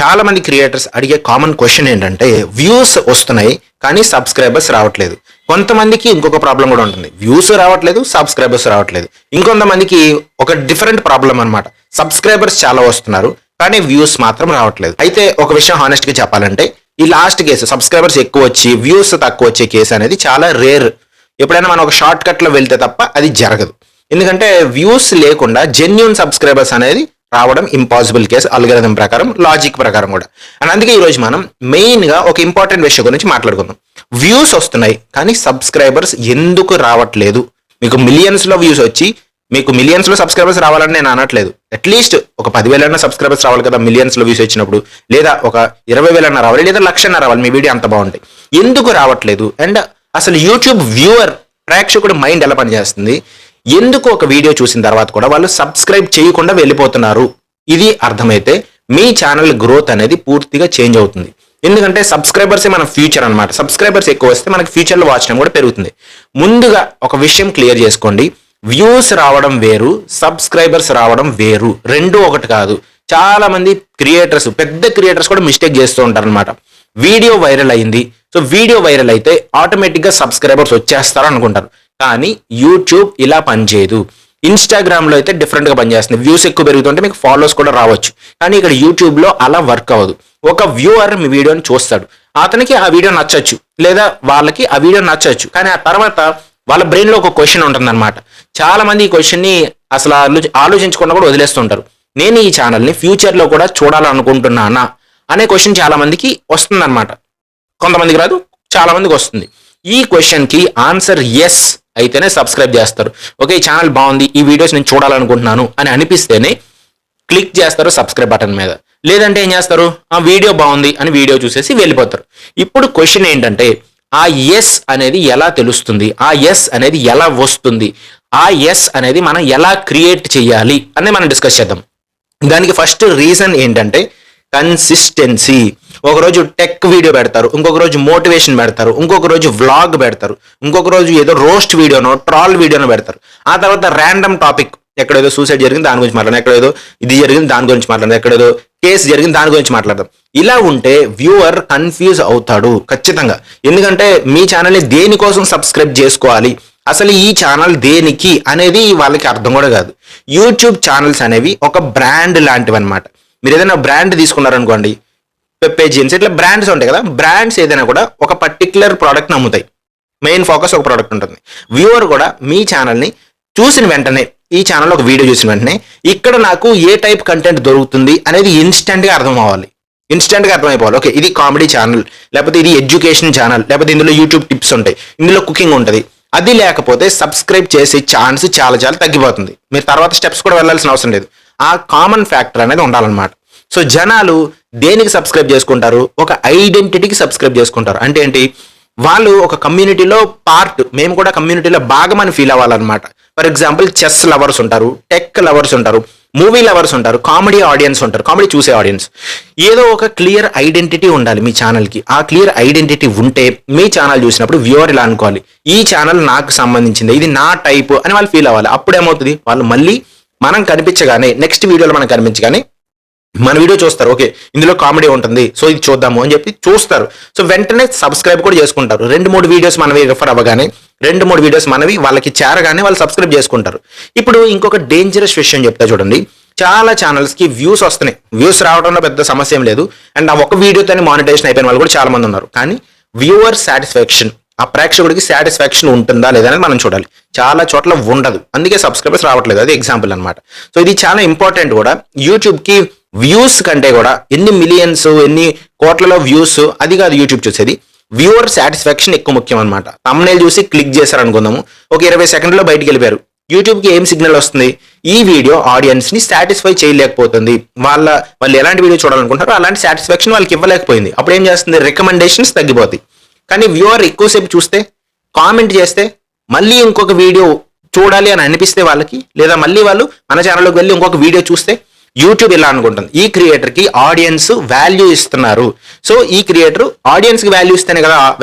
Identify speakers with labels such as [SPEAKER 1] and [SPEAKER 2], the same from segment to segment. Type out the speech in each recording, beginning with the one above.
[SPEAKER 1] చాలా మంది క్రియేటర్స్ అడిగే కామన్ క్వశ్చన్ ఏంటంటే వ్యూస్ వస్తున్నాయి కానీ సబ్స్క్రైబర్స్ రావట్లేదు. కొంతమందికి ఇంకొక ప్రాబ్లం కూడా ఉంటుంది, వ్యూస్ రావట్లేదు, సబ్స్క్రైబర్స్ రావట్లేదు. ఇంకొంతమందికి ఒక డిఫరెంట్ ప్రాబ్లం అన్నమాట, సబ్స్క్రైబర్స్ చాలా వస్తున్నారు కానీ వ్యూస్ మాత్రం రావట్లేదు. అయితే ఒక విషయం హానెస్ట్ గా చెప్పాలంటే ఈ లాస్ట్ కేసు సబ్స్క్రైబర్స్ ఎక్కువ వచ్చి వ్యూస్ తక్కువ వచ్చే కేసు అనేది చాలా రేర్. ఎప్పుడైనా మనం ఒక షార్ట్ కట్ లో వెళ్తే తప్ప అది జరగదు. ఎందుకంటే వ్యూస్ లేకుండా జెన్యూన్ సబ్స్క్రైబర్స్ అనేది రావడం ఇంపాసిబుల్ కేసు, అల్గరిథం ప్రకారం, లాజిక్ ప్రకారం కూడా. అండ్ అందుకే ఈరోజు మనం మెయిన్ గా ఒక ఇంపార్టెంట్ విషయం గురించి మాట్లాడుకుందాం. వ్యూస్ వస్తున్నాయి కానీ సబ్స్క్రైబర్స్ ఎందుకు రావట్లేదు? మీకు మిలియన్స్ లో వ్యూస్ వచ్చి మీకు మిలియన్స్ లో సబ్స్క్రైబర్స్ రావాలని నేను అనట్లేదు. అట్లీస్ట్ ఒక 10,000 సబ్స్క్రైబర్స్ రావాలి కదా మిలియన్స్ లో వ్యూస్ వచ్చినప్పుడు, లేదా ఒక 20,000 రావాలి, లేదా 1,00,000 రావాలి మీ వీడియో అంత బాగుంటాయి. ఎందుకు రావట్లేదు? అండ్ అసలు యూట్యూబ్ వ్యూవర్ ప్రేక్షకుడు మైండ్ ఎలా పనిచేస్తుంది? ఎందుకు ఒక వీడియో చూసిన తర్వాత కూడా వాళ్ళు సబ్స్క్రైబ్ చేయకుండా వెళ్ళిపోతున్నారు? ఇది అర్థమైతే మీ ఛానల్ గ్రోత్ అనేది పూర్తిగా చేంజ్ అవుతుంది. ఎందుకంటే సబ్స్క్రైబర్సే మన ఫ్యూచర్ అన్నమాట. సబ్స్క్రైబర్స్ ఎక్కువ వస్తే మనకి ఫ్యూచర్లో వాచ్ టైం కూడా పెరుగుతుంది. ముందుగా ఒక విషయం క్లియర్ చేసుకోండి, వ్యూస్ రావడం వేరు, సబ్స్క్రైబర్స్ రావడం వేరు, రెండు ఒకటి కాదు. చాలా మంది క్రియేటర్స్, పెద్ద క్రియేటర్స్ కూడా మిస్టేక్ చేస్తూ ఉంటారు అనమాట. వీడియో వైరల్ అయింది, సో వీడియో వైరల్ అయితే ఆటోమేటిక్ గా సబ్స్క్రైబర్స్ వచ్చేస్తారు అనుకుంటారు. కానీ యూట్యూబ్ ఇలా పనిచేయదు. ఇన్స్టాగ్రామ్ లో అయితే డిఫరెంట్ గా పనిచేస్తుంది, వ్యూస్ ఎక్కువ పెరుగుతుంటే మీకు ఫాలోవర్స్ కూడా రావచ్చు. కానీ ఇక్కడ యూట్యూబ్ లో అలా వర్క్ అవ్వదు. ఒక వ్యూవర్ మీ వీడియోని చూస్తాడు, అతనికి ఆ వీడియో నచ్చచ్చు, లేదా వాళ్ళకి ఆ వీడియో నచ్చచ్చు. కానీ ఆ తర్వాత వాళ్ళ బ్రెయిన్ లో ఒక క్వశ్చన్ ఉంటుందన్నమాట. చాలా మంది ఈ క్వశ్చన్ ని అసలు ఆలోచించకుండా కూడా వదిలేస్తుంటారు. నేను ఈ ఛానల్ ని ఫ్యూచర్ లో కూడా చూడాలనుకుంటున్నానా అనే క్వశ్చన్ చాలా మందికి వస్తుందన్నమాట. కొంతమందికి రాదు, చాలా మందికి వస్తుంది. ఈ క్వశ్చన్ కి ఆన్సర్ ఎస్ అయితేనే సబ్స్క్రైబ్ చేస్తారు. ఓకే, ఈ ఛానల్ బాగుంది, ఈ వీడియోస్ నేను చూడాలనుకుంటున్నాను అని అనిపిస్తేనే క్లిక్ చేస్తారు సబ్స్క్రైబ్ బటన్ మీద. లేదంటే ఏం చేస్తారు, ఆ వీడియో బాగుంది అని వీడియో చూసేసి వెళ్ళిపోతారు. ఇప్పుడు క్వశ్చన్ ఏంటంటే ఆ ఎస్ అనేది ఎలా తెలుస్తుంది, ఆ ఎస్ అనేది ఎలా వస్తుంది, ఆ ఎస్ అనేది మనం ఎలా క్రియేట్ చేయాలి అనేది మనం డిస్కస్ చేద్దాం. దానికి ఫస్ట్ రీజన్ ఏంటంటే కన్సిస్టెన్సీ. ఒకరోజు టెక్ వీడియో పెడతారు, ఇంకొక రోజు మోటివేషన్ పెడతారు, ఇంకొక రోజు వ్లాగ్ పెడతారు, ఇంకొక రోజు ఏదో రోస్ట్ వీడియోనో ట్రాల్ వీడియోనో పెడతారు. ఆ తర్వాత ర్యాండమ్ టాపిక్, ఎక్కడేదో సూసైడ్ జరిగింది దాని గురించి మాట్లాడదాం, ఎక్కడేదో ఇది జరిగింది దాని గురించి మాట్లాడదాం, ఎక్కడేదో కేసు జరిగింది దాని గురించి మాట్లాడదాం. ఇలా ఉంటే వ్యూవర్ కన్ఫ్యూజ్ అవుతాడు ఖచ్చితంగా. ఎందుకంటే మీ ఛానల్ని దేనికోసం సబ్స్క్రైబ్ చేసుకోవాలి, అసలు ఈ ఛానల్ దేనికి అనేది వాళ్ళకి అర్థం కూడా కాదు. యూట్యూబ్ ఛానల్స్ అనేవి ఒక బ్రాండ్ లాంటివి అనమాట. మీరు ఏదైనా బ్రాండ్ తీసుకున్నారనుకోండి, పెప్పే జీన్స్, ఇట్లా బ్రాండ్స్ ఉంటాయి కదా. బ్రాండ్స్ ఏదైనా కూడా ఒక పర్టికులర్ ప్రోడక్ట్ అమ్ముతాయి, మెయిన్ ఫోకస్ ఒక ప్రోడక్ట్ ఉంటుంది. వ్యూవర్ కూడా మీ ఛానల్ని చూసిన వెంటనే, ఈ ఛానల్లో ఒక వీడియో చూసిన వెంటనే ఇక్కడ నాకు ఏ టైప్ కంటెంట్ దొరుకుతుంది అనేది ఇన్స్టెంట్గా అర్థం అవ్వాలి, ఇన్స్టెంట్గా అర్థమైపోవాలి. ఓకే, ఇది కామెడీ ఛానల్, లేకపోతే ఇది ఎడ్యుకేషన్ ఛానల్, లేకపోతే ఇందులో యూట్యూబ్ టిప్స్ ఉంటాయి, ఇందులో కుకింగ్ ఉంటుంది. అది లేకపోతే సబ్స్క్రైబ్ చేసే ఛాన్స్ చాలా చాలా తగ్గిపోతుంది. మీరు తర్వాత స్టెప్స్ కూడా వెళ్ళాల్సిన అవసరం లేదు. ఆ కామన్ ఫ్యాక్టర్ అనేది ఉండాలన్నమాట. సో జనాలు దేనికి సబ్స్క్రైబ్ చేసుకుంటారు, ఒక ఐడెంటిటీకి సబ్స్క్రైబ్ చేసుకుంటారు. అంటే ఏంటి, వాళ్ళు ఒక కమ్యూనిటీలో పార్ట్, మేము కూడా కమ్యూనిటీలో భాగమని ఫీల్ అవ్వాలన్నమాట. ఫర్ ఎగ్జాంపుల్ చెస్ లవర్స్ ఉంటారు, టెక్ లవర్స్ ఉంటారు, మూవీ లవర్స్ ఉంటారు, కామెడీ ఆడియన్స్ ఉంటారు, కామెడీ చూసే ఆడియన్స్. ఏదో ఒక క్లియర్ ఐడెంటిటీ ఉండాలి మీ ఛానల్కి. ఆ క్లియర్ ఐడెంటిటీ ఉంటే మీ ఛానల్ చూసినప్పుడు వ్యూవర్ ఇలా అనుకోవాలి, ఈ ఛానల్ నాకు సంబంధించింది, ఇది నా టైప్ అని వాళ్ళు ఫీల్ అవ్వాలి. అప్పుడేమవుతుంది, వాళ్ళు మళ్ళీ మనం కనిపించగానే, నెక్స్ట్ వీడియోలో మనం కనిపించగానే మన వీడియో చూస్తారు. ఓకే, ఇందులో కామెడీ ఉంటుంది, సో ఇది చూద్దాము అని చెప్పి చూస్తారు. సో వెంటనే సబ్స్క్రైబ్ కూడా చేసుకుంటారు. 2-3 వీడియోస్ మనవి రిఫర్ అవ్వగానే, 2-3 వీడియోస్ మనవి వాళ్ళకి చేరగానే వాళ్ళు సబ్స్క్రైబ్ చేసుకుంటారు. ఇప్పుడు ఇంకొక డేంజరస్ విషయం చెప్తా చూడండి. చాలా ఛానల్స్ కి వ్యూస్ వస్తున్నాయి, వ్యూస్ రావడంలో పెద్ద సమస్య ఏం లేదు. అండ్ ఆ ఒక వీడియోతో మానిటైజేషన్ అయిపోయిన వాళ్ళు కూడా చాలా మంది ఉన్నారు. కానీ వ్యూవర్ సాటిస్ఫాక్షన్, ఆ ప్రేక్షకుడికి సాటిస్ఫాక్షన్ ఉంటుందా లేదా అనేది మనం చూడాలి. చాలా చోట్ల ఉండదు, అందుకే సబ్స్క్రైబర్స్ రావట్లేదు. అది ఎగ్జాంపుల్ అనమాట. సో ఇది చాలా ఇంపార్టెంట్ కూడా. యూట్యూబ్ కి వ్యూస్ కంటే కూడా ఎన్ని మిలియన్స్, ఎన్ని కోట్లలో వ్యూస్ అది కాదు యూట్యూబ్ చూసేది, వ్యూవర్ సాటిస్ఫాక్షన్ ఎక్కువ ముఖ్యం అనమాట. తమ్నైల్ చూసి క్లిక్ చేశారు అనుకుందాము, ఒక 20 సెకండ్లో బయటికి వెళ్ళిపోయారు. యూట్యూబ్కి ఏం సిగ్నల్ వస్తుంది, ఈ వీడియో ఆడియన్స్ ని సాటిస్ఫై చేయలేకపోతుంది, వాళ్ళు ఎలాంటి వీడియో చూడాలనుకుంటారో అలాంటి సాటిస్ఫాక్షన్ వాళ్ళకి ఇవ్వలేకపోయింది. అప్పుడు ఏం చేస్తుంది, రికమెండేషన్స్ తగ్గిపోతాయి. కానీ వ్యూవర్ ఎక్కువసేపు చూస్తే, కామెంట్ చేస్తే, మళ్ళీ ఇంకొక వీడియో చూడాలి అని అనిపిస్తే వాళ్ళకి, లేదా మళ్ళీ వాళ్ళు మన ఛానల్లోకి వెళ్ళి ఇంకొక వీడియో చూస్తే, యూట్యూబ్ ఇలా అనుకుంటుంది, ఈ క్రియేటర్ కి ఆడియన్స్ వాల్యూ ఇస్తున్నారు. సో ఈ క్రియేటర్ ఆడియన్స్ కి వాల్యూ ఇస్తేనే కదా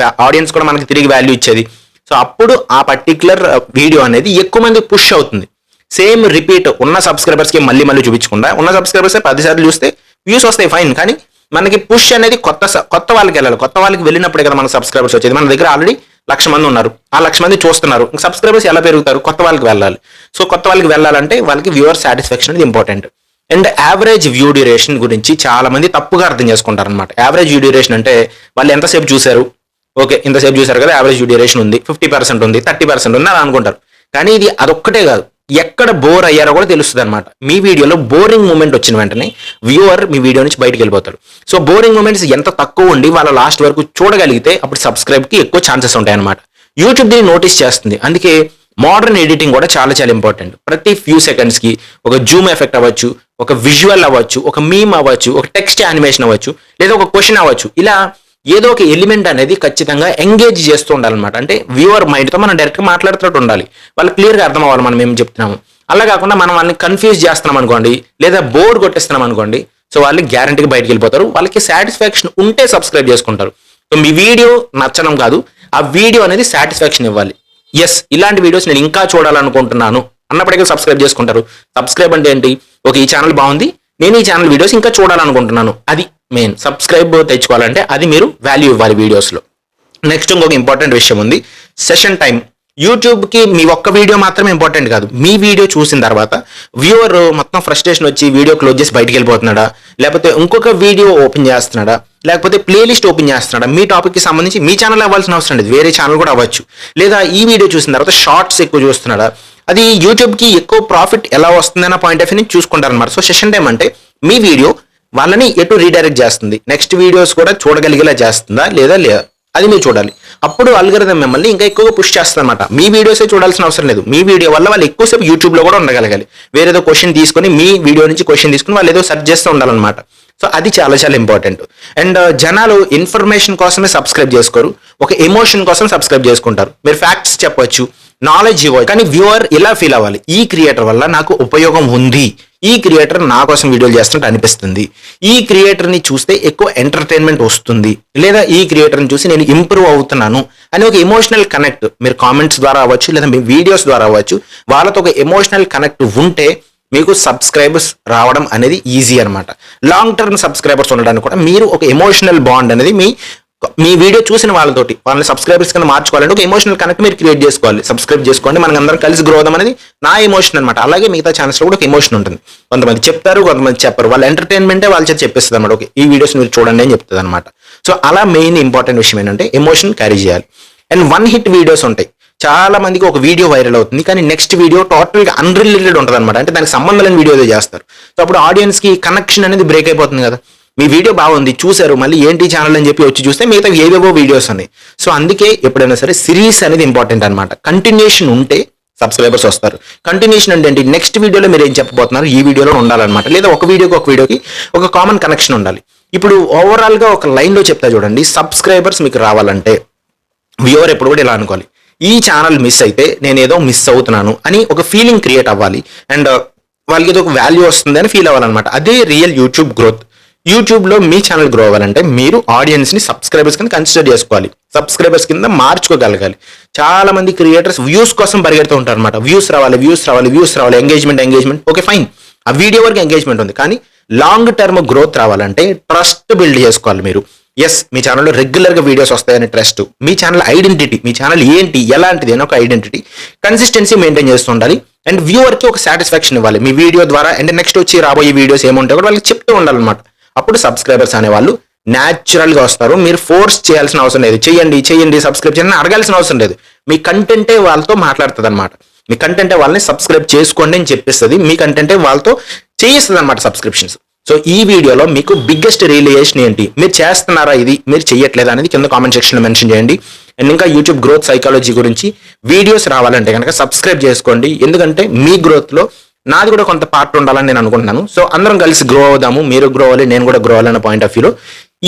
[SPEAKER 1] ఆడియన్స్ కూడా మనకి తిరిగి వాల్యూ ఇచ్చేది. సో అప్పుడు ఆ పర్టికులర్ వీడియో అనేది ఎక్కువ మంది పుష్ అవుతుంది. సేమ్ రిపీట్ ఉన్న సబ్స్క్రైబర్స్ కి మళ్ళీ చూపించకుండా, ఉన్న సబ్స్క్రైబర్స్ 10 సార్లు చూస్తే వ్యూస్ వస్తాయి, ఫైన్. కానీ మనకి పుష్ అనేది కొత్త వాళ్ళకి వెళ్ళాలి. కొత్త వాళ్ళకి వెళ్ళినప్పుడే కదా మన సబ్స్క్రైబర్స్ వచ్చేది. మన దగ్గర ఆల్రెడీ 1,00,000 మంది ఉన్నారు, ఆ 1,00,000 మంది చూస్తున్నారు. సబ్స్క్రైబర్స్ ఎలా పెరుగుతారు? కొత్త వాళ్ళకి వెళ్ళాలి. సో కొత్త వాళ్ళకి వెళ్ళాలంటే వాళ్ళకి వ్యూవర్ సాటిస్ఫాక్షన్ అనేది important. And average view duration గురించి చాలా మంది తప్పుగా అర్థం చేసుకుంటారు అనమాట. యావరేజ్ వ్యూ డ్యూరేషన్ అంటే వాళ్ళు ఎంతసేపు చూశారు, ఓకే ఇంతసేపు చూశారు కదా యావరేజ్ వ్యూ డ్యూరేషన్ ఉంది, 50% ఉంది, 30% ఉంది అని అనుకుంటారు. కానీ ఇది అదొక్కటే కాదు, ఎక్కడ బోర్ అయ్యారో కూడా తెలుస్తుంది అనమాట. మీ వీడియోలో బోరింగ్ మూమెంట్ వచ్చిన వెంటనే వ్యూవర్ మీ వీడియో నుంచి బయటకు వెళ్ళిపోతారు. సో బోరింగ్ మూమెంట్స్ ఎంత తక్కువ ఉండి వాళ్ళ లాస్ట్ వరకు చూడగలిగితే అప్పుడు సబ్స్క్రైబ్కి ఎక్కువ ఛాన్సెస్ ఉంటాయి అనమాట. యూట్యూబ్ దీన్ని నోటీస్ చేస్తుంది. అందుకే మోడర్న్ ఎడిటింగ్ కూడా చాలా చాలా ఇంపార్టెంట్. ప్రతి ఫ్యూ సెకండ్స్కి ఒక జూమ్ ఎఫెక్ట్ అవ్వచ్చు, ఒక విజువల్ అవ్వచ్చు, ఒక మీమ్ అవ్వచ్చు, ఒక టెక్స్ట్ యానిమేషన్ అవ్వచ్చు, లేదా ఒక క్వశ్చన్ అవ్వచ్చు. ఇలా ఏదో ఒక ఎలిమెంట్ అనేది ఖచ్చితంగా ఎంగేజ్ చేస్తూ ఉండాలన్నమాట. అంటే వ్యూవర్ మైండ్తో మనం డైరెక్ట్గా మాట్లాడుతూ ఉండాలి, వాళ్ళు క్లియర్గా అర్థం అవ్వాలి మనం ఏం చెప్తున్నాము. అలా కాకుండా మనం వాళ్ళని కన్ఫ్యూజ్ చేస్తున్నాం అనుకోండి, లేదా బోర్డ్ కొట్టేస్తున్నాం అనుకోండి, సో వాళ్ళు గ్యారంటీగా బయటకు వెళ్ళిపోతారు. వాళ్ళకి సాటిస్ఫాక్షన్ ఉంటే సబ్స్క్రైబ్ చేసుకుంటారు. సో మీ వీడియో నచ్చడం కాదు, ఆ వీడియో అనేది సాటిస్ఫాక్షన్ ఇవ్వాలి. ఎస్ ఇలాంటి వీడియోస్ నేను ఇంకా చూడాలనుకుంటున్నాను అన్నప్పటికీ సబ్స్క్రైబ్ చేసుకుంటారు. సబ్స్క్రైబ్ అంటే ఏంటి, ఓకే ఈ ఛానల్ బాగుంది, నేను ఈ ఛానల్ వీడియోస్ ఇంకా చూడాలనుకుంటున్నాను, అది మెయిన్. సబ్స్క్రైబ్ తెచ్చుకోవాలంటే అది మీరు వాల్యూ ఇవ్వాలి వీడియోస్లో. నెక్స్ట్ ఇంకొక ఇంపార్టెంట్ విషయం ఉంది, సెషన్ టైం. యూట్యూబ్కి మీ ఒక్క వీడియో మాత్రమే ఇంపార్టెంట్ కాదు, మీ వీడియో చూసిన తర్వాత వ్యూవర్ మొత్తం ఫ్రస్ట్రేషన్ వచ్చి వీడియో క్లోజ్ చేసి బయటికి వెళ్ళిపోతున్నాడా, లేకపోతే ఇంకొక వీడియో ఓపెన్ చేస్తున్నాడా, లేకపోతే ప్లేలిస్ట్ ఓపెన్ చేస్తున్నాడా, మీ టాపిక్కి సంబంధించి మీ ఛానల్ అవ్వాల్సిన అవసరం లేదు, వేరే ఛానల్ కూడా అవ్వచ్చు. లేదా ఈ వీడియో చూసిన తర్వాత షార్ట్స్ ఎక్కువ చూస్తున్నాడా, అది యూట్యూబ్కి ఎక్కువ ప్రాఫిట్ ఎలా వస్తుందన్న పాయింట్ ఆఫ్ వ్యూ నుంచి చూసుకుంటారనమాట. సో సెషన్ టైం అంటే మీ వీడియో వాళ్ళని ఎటు రీడైరెక్ట్ చేస్తుంది, నెక్స్ట్ వీడియోస్ కూడా చూడగలిగేలా చేస్తుందా లేదా అది మీరు చూడాలి. అప్పుడు అల్గోరిథం మిమ్మల్ని ఇంకా ఎక్కువగా పుష్ చేస్తుంది అనమాట. మీ వీడియోసే చూడాల్సిన అవసరం లేదు, మీ వీడియో వల్ల వాళ్ళు ఎక్కువసేపు యూట్యూబ్లో కూడా ఉండగలగాలి. వేరేదో క్వశ్చన్ తీసుకొని మీ వీడియో నుంచి క్వశ్చన్ తీసుకుని వాళ్ళు ఏదో సెర్చ్ చేస్తూ ఉండాలన్నమాట. సో అది చాలా చాలా ఇంపార్టెంట్. అండ్ జనాలు ఇన్ఫర్మేషన్ కోసమే సబ్స్క్రైబ్ చేసుకోరు, ఒక ఎమోషన్ కోసం సబ్స్క్రైబ్ చేసుకుంటారు. మీరు ఫ్యాక్ట్స్ చెప్పొచ్చు, నాలెడ్జ్ ఇవ్వచ్చు, కానీ వ్యూవర్ ఇలా ఫీల్ అవ్వాలి, ఈ క్రియేటర్ వల్ల నాకు ఉపయోగం ఉంది, ఈ క్రియేటర్ నా కోసం వీడియోలు చేస్తున్నట్టు అనిపిస్తుంది, ఈ క్రియేటర్ని చూస్తే ఎక్కువ ఎంటర్టైన్మెంట్ వస్తుంది, లేదా ఈ క్రియేటర్ని చూసి నేను ఇంప్రూవ్ అవుతున్నాను అని ఒక ఎమోషనల్ కనెక్ట్ మీరు కామెంట్స్ ద్వారా అవ్వచ్చు, లేదా మీ వీడియోస్ ద్వారా అవ్వచ్చు, వాళ్ళతో ఒక ఎమోషనల్ కనెక్ట్ ఉంటే మీకు సబ్స్క్రైబర్స్ రావడం అనేది ఈజీ అనమాట. లాంగ్ టర్మ్ సబ్స్క్రైబర్స్ ఉండడానికి కూడా మీరు ఒక ఎమోషనల్ బాండ్ అనేది మీ వీడియో చూసిన వాళ్ళతోటి వాళ్ళని సబ్స్క్రైబర్స్ కింద మార్చుకోవాలంటే ఒక ఎమోషనల్ కనెక్ట్ మీరు క్రియేట్ చేసుకోవాలి. సబ్స్క్రైబ్ చేసుకోండి, మనకి అందరం కలిసి గ్రో అవుదాం అనేది నా ఎమోషన్ అనమాట. అలాగే మిగతా ఛానల్స్లో కూడా ఒక ఎమోషన్ ఉంటుంది. కొంతమంది చెప్తారు, కొంతమంది చెప్పరు, వాళ్ళ ఎంటర్టైన్మెంటే వాళ్ళ చేత చెప్పిస్తుంది అనమాట. ఓకే ఈ వీడియోస్ మీరు చూడండి అని చెప్తుంది అనమాట. సో అలా మెయిన్ ఇంపార్టెంట్ విషయం ఏంటంటే ఎమోషన్ క్యారీ చేయాలి. అండ్ వన్ హిట్ వీడియోస్ ఉంటాయి. చాలా మందికి ఒక వీడియో వైరల్ అవుతుంది, కానీ నెక్స్ట్ వీడియో టోటల్గా అన్రిలేటెడ్ ఉంటుంది అనమాట. అంటే దానికి సంబంధం లేని వీడియో చేస్తారు. సో అప్పుడు ఆడియన్స్కి కనెక్షన్ అనేది బ్రేక్ అయిపోతుంది కదా. మీ వీడియో బాగుంది చూశారు, మళ్ళీ ఏంటి ఛానల్ అని చెప్పి వచ్చి చూస్తే మిగతా ఏవేవో వీడియోస్ ఉన్నాయి. సో అందుకే ఎప్పుడైనా సరే సిరీస్ అనేది ఇంపార్టెంట్ అనమాట. కంటిన్యూషన్ ఉంటే సబ్స్క్రైబర్స్ వస్తారు. కంటిన్యూషన్ అంటే ఏంటి, నెక్స్ట్ వీడియోలో మీరు ఏం చెప్పబోతున్నారు ఈ వీడియోలో ఉండాలన్నమాట. లేదా ఒక వీడియోకి ఒక కామన్ కనెక్షన్ ఉండాలి. ఇప్పుడు ఓవరాల్గా ఒక లైన్లో చెప్తా చూడండి, సబ్స్క్రైబర్స్ మీకు రావాలంటే వ్యూవర్ ఎప్పుడు కూడా ఇలా అనుకోవాలి, ఈ ఛానల్ మిస్ అయితే నేను ఏదో మిస్ అవుతున్నాను అని ఒక ఫీలింగ్ క్రియేట్ అవ్వాలి. అండ్ వాళ్ళకి ఏదో ఒక వాల్యూ వస్తుంది అని ఫీల్ అవ్వాలన్నమాట. అదే రియల్ యూట్యూబ్ గ్రోత్. యూట్యూబ్లో మీ ఛానల్ గ్రో అవ్వాలంటే మీరు ఆడియన్స్ని సబ్స్క్రైబర్స్ కింద కన్సిడర్ చేసుకోవాలి, సబ్స్క్రైబర్స్ కింద మార్చుకోగలగాలి. చాలా మంది క్రియేటర్స్ వ్యూస్ కోసం పరిగెడుతూ ఉంటారు అనమాట. వ్యూస్ రావాలి, ఎంగేజ్మెంట్ ఓకే ఫైన్, ఆ వీడియో వరకు ఎంగేజ్మెంట్ ఉంది, కానీ లాంగ్ టర్మ్ గ్రోత్ రావాలంటే ట్రస్ట్ బిల్డ్ చేసుకోవాలి మీరు. ఎస్ మీ ఛానల్లో రెగ్యులర్గా వీడియోస్ వస్తాయని ట్రస్ట్, మీ ఛానల్ ఐడెంటిటీ, మీ ఛానల్ ఏంటి ఎలాంటిది అని ఒక ఐడెంటిటీ, కన్సిస్టెన్సీ మెయింటైన్ చేస్తూ ఉండాలి. అండ్ వ్యూవర్కి ఒక సాటిస్ఫాక్షన్ ఇవ్వాలి మీ వీడియో ద్వారా. అండ్ నెక్స్ట్ వచ్చి రాబోయే వీడియోస్ ఏముంటాయో కూడా వాళ్ళకి చెప్తూ ఉండాలన్నమాట. అప్పుడు సబ్స్క్రైబర్స్ అనేవాళ్ళు న్యాచురల్గా వస్తారు. మీరు ఫోర్స్ చేయాల్సిన అవసరం లేదు, చేయండి సబ్స్క్రైబ్ చేయండి అడగాల్సిన అవసరం లేదు. మీ కంటెంటే వాళ్ళతో మాట్లాడుతుంది అనమాట. మీ కంటెంటే వాళ్ళని సబ్స్క్రైబ్ చేసుకోండి అని చెప్పిస్తుంది, మీ కంటెంటే వాళ్ళతో చేయిస్తుంది అనమాట సబ్స్క్రిప్షన్స్. సో ఈ వీడియోలో మీకు బిగ్గెస్ట్ రియలైజేషన్ ఏంటి, మీరు చేస్తున్నారా ఇది, మీరు చెయ్యట్లేదా అనేది కింద కామెంట్ సెక్షన్లో మెన్షన్ చేయండి. అండ్ ఇంకా యూట్యూబ్ గ్రోత్ సైకాలజీ గురించి వీడియోస్ రావాలంటే కనుక సబ్స్క్రైబ్ చేసుకోండి. ఎందుకంటే మీ గ్రోత్లో నాది కూడా కొంత పార్ట్ ఉండాలని నేను అనుకుంటున్నాను. సో అందరం కలిసి గ్రో అవుదాము, మీరు గ్రో అవ్వాలి, నేను కూడా గ్రో అవ్వాలన్న పాయింట్ ఆఫ్ వ్యూలో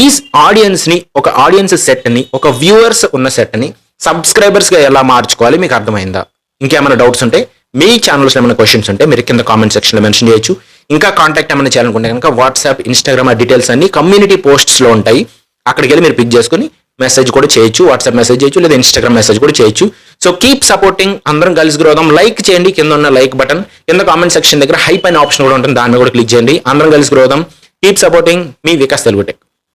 [SPEAKER 1] ఈ ఆడియన్స్ని, ఒక ఆడియన్స్ సెట్ని, ఒక వ్యూవర్స్ ఉన్న సెట్ని సబ్స్క్రైబర్స్గా ఎలా మార్చుకోవాలి మీకు అర్థమైందా? ఇంకేమైనా డౌట్స్ ఉంటే, మీ ఛానల్స్ ఏమైనా క్వశ్చన్స్ ఉంటే మీరు కింద కామెంట్ సెక్షన్లో మెన్షన్ చేయొచ్చు. ఇంకా కాంటాక్ట్ ఏమైనా చేయాలనుకుంటే కనుక వాట్సాప్, ఇన్స్టాగ్రామ్ డీటెయిల్స్ అన్ని కమ్యూనిటీ పోస్ట్స్లో ఉంటాయి. అక్కడికి వెళ్ళి మీరు పిక్ చేసుకుని మెసేజ్ కూడా చేయొచ్చు, వాట్సాప్ మెసేజ్ చేయొచ్చు, లేదా ఇన్స్టాగ్రామ్ మెసేజ్ కూడా చేయొచ్చు. సో కీప్ సపోర్టింగ్, అందరం కలిసి గ్రో అవుదాం. లైక్ చేయండి, కింద ఉన్న లైక్ బటన్, కింద కామెంట్ సెక్షన్ దగ్గర హైప్ అనే ఆప్షన్ కూడా ఉంటుంది, దాన్ని కూడా క్లిక్ చేయండి. అందరం కలిసి గ్రో అవుదాం. కీప్ సపోర్టింగ్, మీ వికాస్ తెలుగు టెక్.